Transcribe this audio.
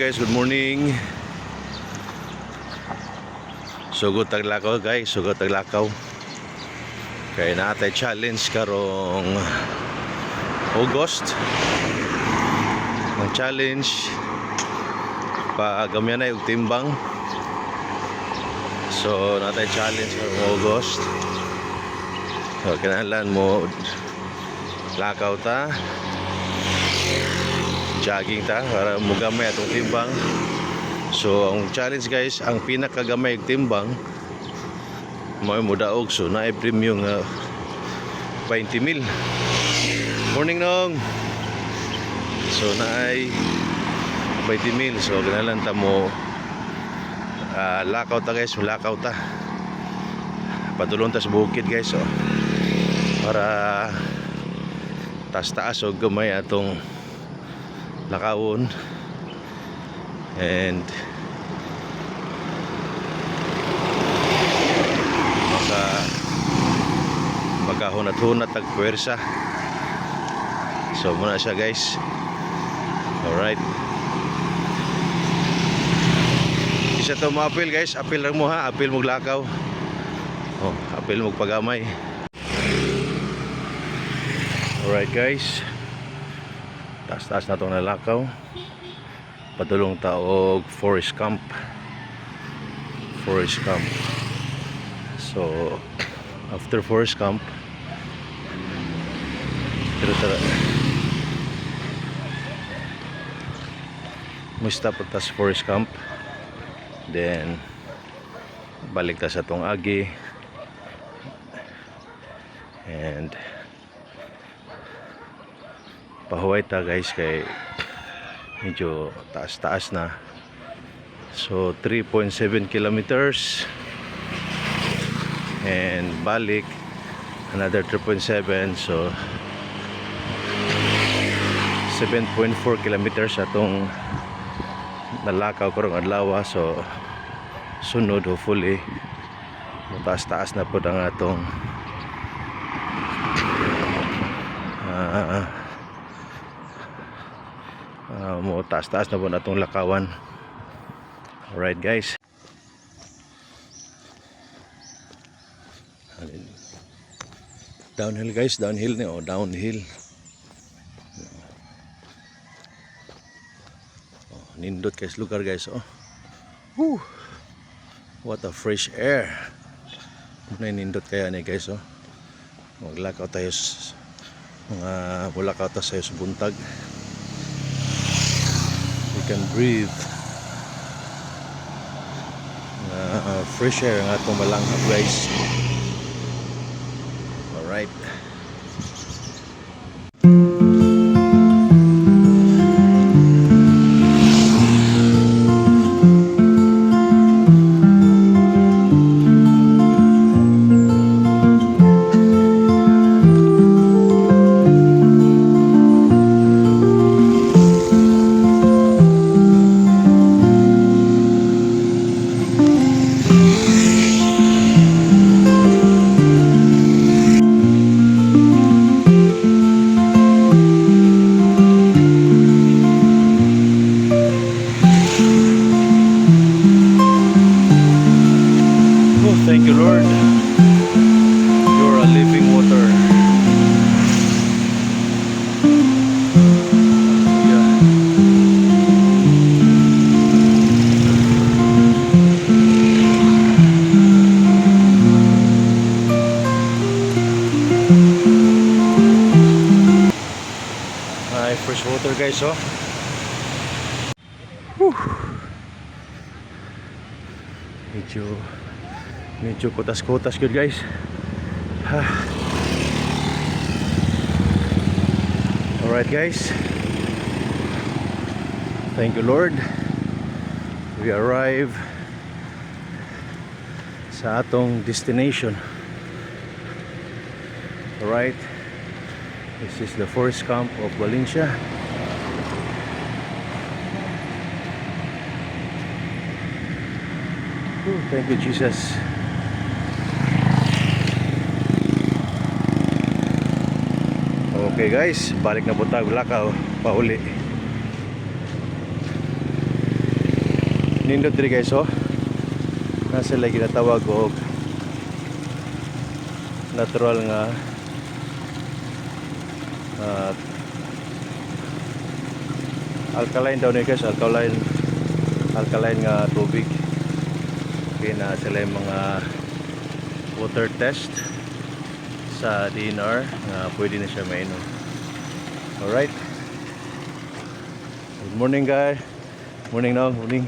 guys, good morning. Sugod taglakaw guys, sugod taglakaw. Kaya natay challenge karong August. Ang challenge pagamyan na yung timbang. So natay challenge karong August. So kinahanglan mo lakaw ta, jogging ta para mugamay atong timbang. So ang challenge guys, ang pinakagamay yung timbang may mudaog, so na premium nga 20 mil. Morning nong. So na ay 20 mil. So ganalan ta mo lakaw ta guys, lakaw ta. Padulong ta sa bukid guys, so para taas-taas o gamay atong lakawon. And magkahunat-hunat tag puwersa. So muna siya guys. Alright, isa to mo apil guys, apil lang mo ha, apil mo lakaw. Apil mo pagamay. Alright guys, taas-taas na itong nalakaw. Padulong taog Forest Camp. So after Forest Camp, tara mo stop at tas Forest Camp, then balik ta sa tong agi, and pahuway ta guys kay medyo taas-taas na. So 3.7 kilometers and balik another 3.7, so 7.4 kilometers atong nalakaw karong adlaw. So sunod hopefully mataas-taas na po ang atong mo taas-taas na po natong lakawan. Alright guys, downhill guys, downhill ni downhill. Nindot guys lugar guys. Woo, what a fresh air. Nindot kaya ni guys. Maglakaw tayo mga bulakaw tayo sa buntag. We can breathe fresh air nga itong malanghap guys. Alright, thank you Lord, you're a living water. Ay, fresh water guys. Medyo kutas-kutas good guys. Alright guys, thank you Lord, we arrive sa atong destination. Alright, this is the Forest Camp of Valencia. Thank you Jesus. Okay guys, balik na po tayo lakaw, pauli. nindot diri guys oh. Nasa lagi natawag og natural nga alkaline daw ni guys, alkaline nga tubig. Okay, na sila yung mga water test sa DNR nga pwede na siya mainom. Alright, good morning guys, morning now, morning.